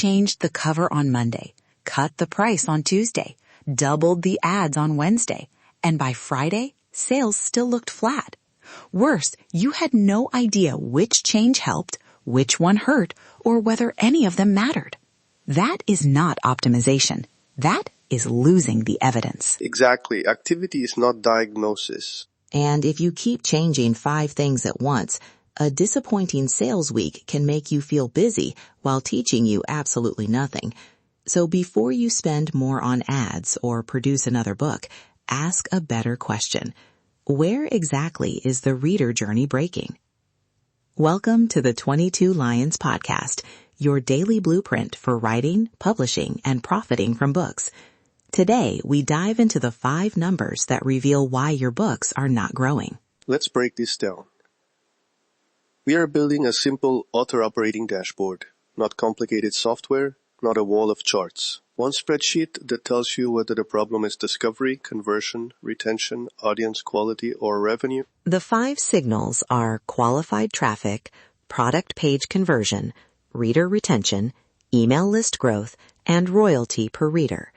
changed the cover on Monday, cut the price on Tuesday, doubled the ads on Wednesday, and by Friday, sales still looked flat. Worse, you had no idea which change helped, which one hurt, or whether any of them mattered. That is not optimization. That is losing the evidence. Exactly. Activity is not diagnosis. And if you keep changing 5 things at once, a disappointing sales week can make you feel busy while teaching you absolutely nothing. So before you spend more on ads or produce another book, ask a better question. Where exactly is the reader journey breaking? Welcome to the 22 Lions Podcast, your daily blueprint for writing, publishing, and profiting from books. Today, we dive into the 5 numbers that reveal why your books are not growing. Let's break this down. We are building a simple author operating dashboard, not complicated software, not a wall of charts. One spreadsheet that tells you whether the problem is discovery, conversion, retention, audience quality, or revenue. The 5 signals are qualified traffic, product page conversion, reader retention, email list growth, and royalty per reader.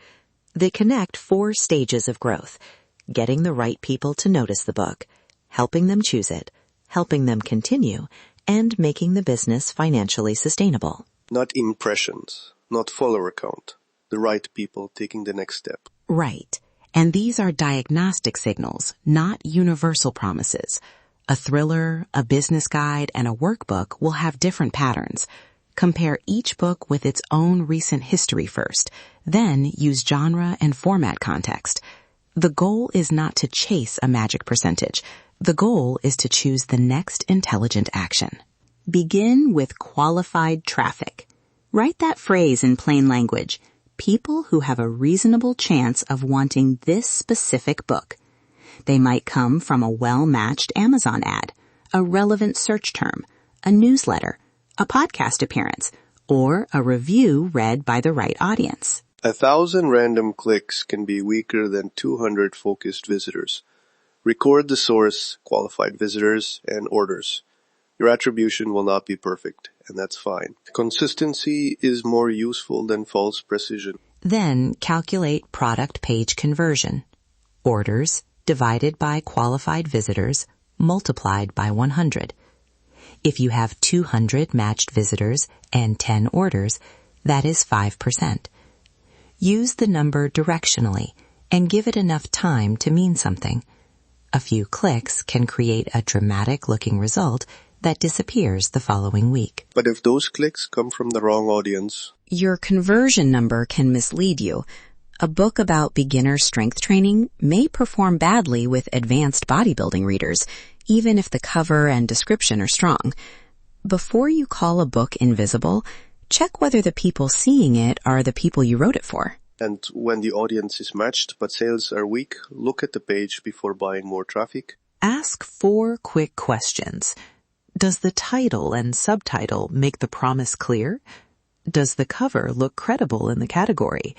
They connect 4 stages of growth: getting the right people to notice the book, helping them choose it, helping them continue, and making the business financially sustainable. Not impressions, not follower count. The right people taking the next step. Right. And these are diagnostic signals, not universal promises. A thriller, a business guide, and a workbook will have different patterns. Compare each book with its own recent history first, then use genre and format context. The goal is not to chase a magic percentage. The goal is to choose the next intelligent action. Begin with qualified traffic. Write that phrase in plain language. People who have a reasonable chance of wanting this specific book. They might come from a well-matched Amazon ad, a relevant search term, a newsletter, a podcast appearance, or a review read by the right audience. 1,000 random clicks can be weaker than 200 focused visitors. Record the source, qualified visitors, and orders. Your attribution will not be perfect, and that's fine. Consistency is more useful than false precision. Then calculate product page conversion. Orders divided by qualified visitors multiplied by 100. If you have 200 matched visitors and 10 orders, that is 5%. Use the number directionally and give it enough time to mean something. A few clicks can create a dramatic-looking result that disappears the following week. But if those clicks come from the wrong audience, your conversion number can mislead you. A book about beginner strength training may perform badly with advanced bodybuilding readers, even if the cover and description are strong. Before you call a book invisible, check whether the people seeing it are the people you wrote it for. And when the audience is matched but sales are weak, look at the page before buying more traffic. Ask 4 quick questions. Does the title and subtitle make the promise clear? Does the cover look credible in the category?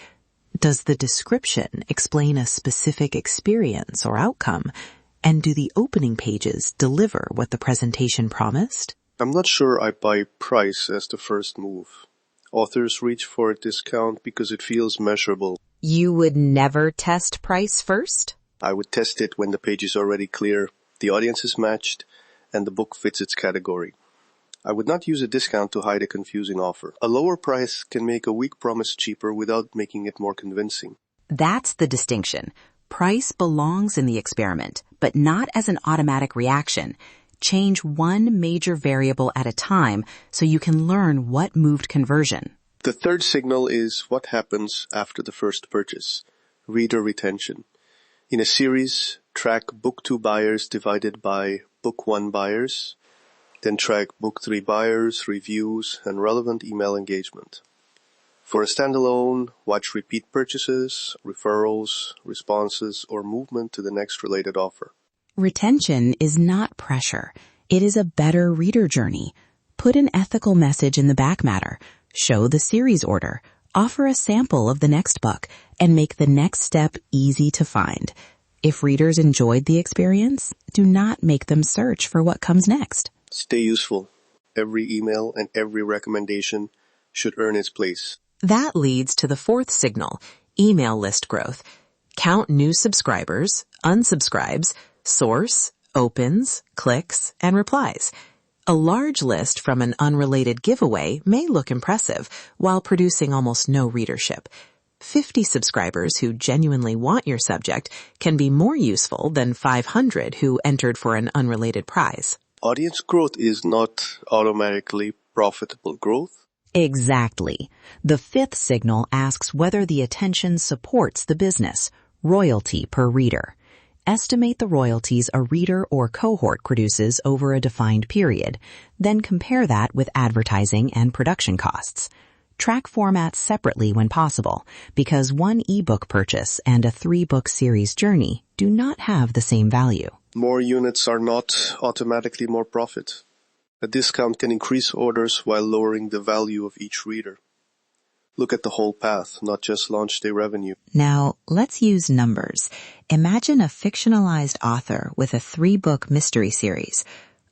Does the description explain a specific experience or outcome? And do the opening pages deliver what the presentation promised? I'm not sure I buy price as the first move. Authors reach for a discount because it feels measurable. You would never test price first? I would test it when the page is already clear, the audience is matched, and the book fits its category. I would not use a discount to hide a confusing offer. A lower price can make a weak promise cheaper without making it more convincing. That's the distinction. Price belongs in the experiment, but not as an automatic reaction. Change one major variable at a time so you can learn what moved conversion. The third signal is what happens after the first purchase. Reader retention. In a series, track book 2 buyers divided by book 1 buyers, then track book 3 buyers, reviews, and relevant email engagement. For a standalone, watch repeat purchases, referrals, responses, or movement to the next related offer. Retention is not pressure. It is a better reader journey. Put an ethical message in the back matter, show the series order, offer a sample of the next book, and make the next step easy to find. If readers enjoyed the experience, do not make them search for what comes next. Stay useful. Every email and every recommendation should earn its place. That leads to the fourth signal, email list growth. Count new subscribers, unsubscribes, source, opens, clicks, and replies. A large list from an unrelated giveaway may look impressive while producing almost no readership. 50 subscribers who genuinely want your subject can be more useful than 500 who entered for an unrelated prize. Audience growth is not automatically profitable growth. Exactly. The fifth signal asks whether the attention supports the business, royalty per reader. Estimate the royalties a reader or cohort produces over a defined period, then compare that with advertising and production costs. Track formats separately when possible, because one ebook purchase and a 3-book series journey do not have the same value. More units are not automatically more profit. A discount can increase orders while lowering the value of each reader. Look at the whole path, not just launch day revenue. Now, let's use numbers. Imagine a fictionalized author with a 3-book mystery series.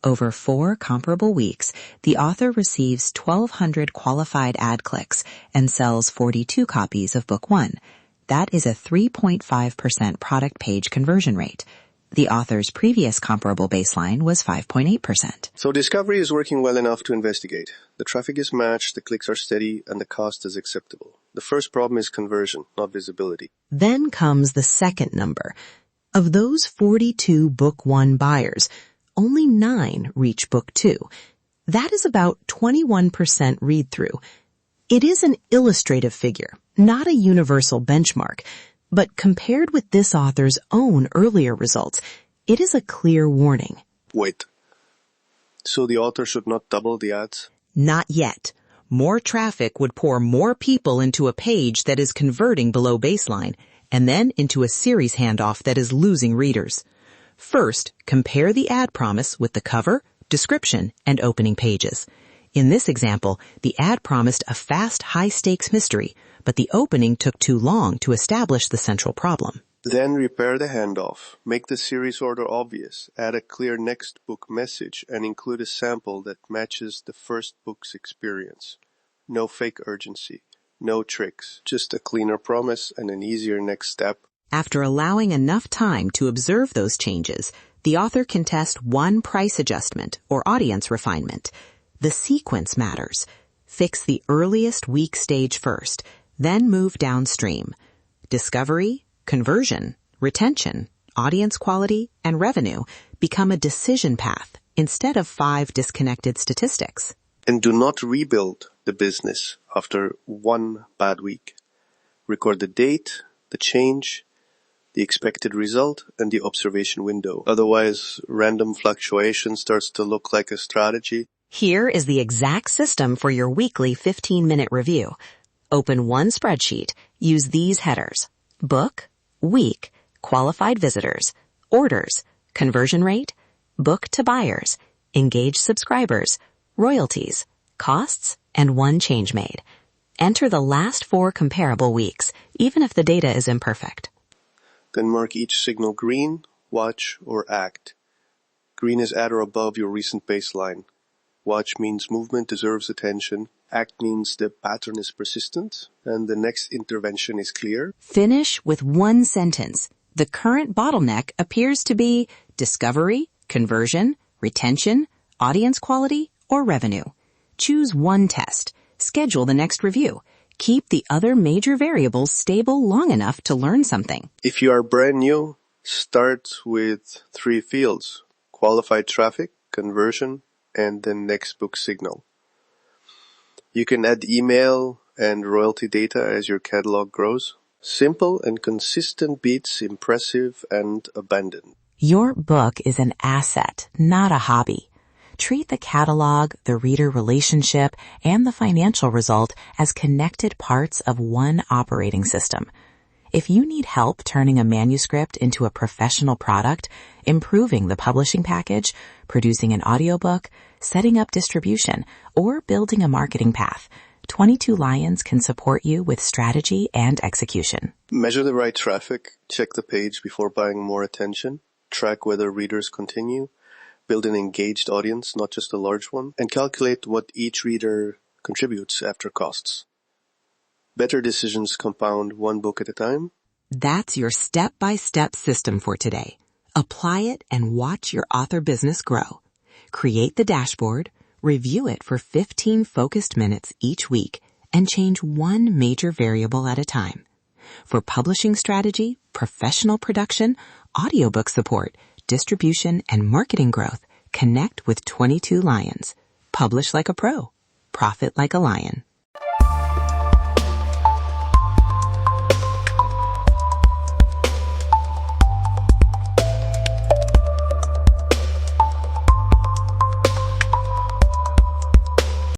Over 4 comparable weeks, the author receives 1,200 qualified ad clicks and sells 42 copies of Book 1. That is a 3.5% product page conversion rate. The author's previous comparable baseline was 5.8%. So Discovery is working well enough to investigate. The traffic is matched, the clicks are steady, and the cost is acceptable. The first problem is conversion, not visibility. Then comes the second number. Of those 42 Book 1 buyers, only 9 reach Book 2. That is about 21% read-through. It is an illustrative figure, not a universal benchmark, but compared with this author's own earlier results, it is a clear warning. Wait. So the author should not double the ads? Not yet. More traffic would pour more people into a page that is converting below baseline, and then into a series handoff that is losing readers. First, compare the ad promise with the cover, description, and opening pages. In this example, the ad promised a fast, high-stakes mystery, but the opening took too long to establish the central problem. Then repair the handoff, make the series order obvious, add a clear next book message, and include a sample that matches the first book's experience. No fake urgency, no tricks, just a cleaner promise and an easier next step. After allowing enough time to observe those changes, the author can test one price adjustment or audience refinement. The sequence matters. Fix the earliest weak stage first, then move downstream. Discovery, conversion, retention, audience quality, and revenue become a decision path instead of 5 disconnected statistics. And do not rebuild the business after one bad week. Record the date, the change, the expected result, and the observation window. Otherwise, random fluctuation starts to look like a strategy. Here is the exact system for your weekly 15-minute review. Open one spreadsheet. Use these headers: book, week, qualified visitors, orders, conversion rate, book to buyers, engaged subscribers, royalties, costs, and one change made. Enter the last 4 comparable weeks, even if the data is imperfect. Then mark each signal green, watch, or act. Green is at or above your recent baseline. Watch means movement deserves attention. Act means the pattern is persistent, and the next intervention is clear. Finish with one sentence. The current bottleneck appears to be discovery, conversion, retention, audience quality, or revenue. Choose one test. Schedule the next review. Keep the other major variables stable long enough to learn something. If you are brand new, start with 3 fields: qualified traffic, conversion, and the next book signal. You can add email and royalty data as your catalog grows. Simple and consistent beats impressive and abandoned. Your book is an asset, not a hobby. Treat the catalog, the reader relationship, and the financial result as connected parts of one operating system. If you need help turning a manuscript into a professional product, improving the publishing package, producing an audiobook, setting up distribution, or building a marketing path, 22 Lions can support you with strategy and execution. Measure the right traffic, check the page before buying more attention, track whether readers continue, build an engaged audience, not just a large one, and calculate what each reader contributes after costs. Better decisions compound one book at a time. That's your step-by-step system for today. Apply it and watch your author business grow. Create the dashboard, review it for 15 focused minutes each week, and change one major variable at a time. For publishing strategy, professional production, audiobook support, distribution, and marketing growth, connect with 22 Lions. Publish like a pro. Profit like a lion.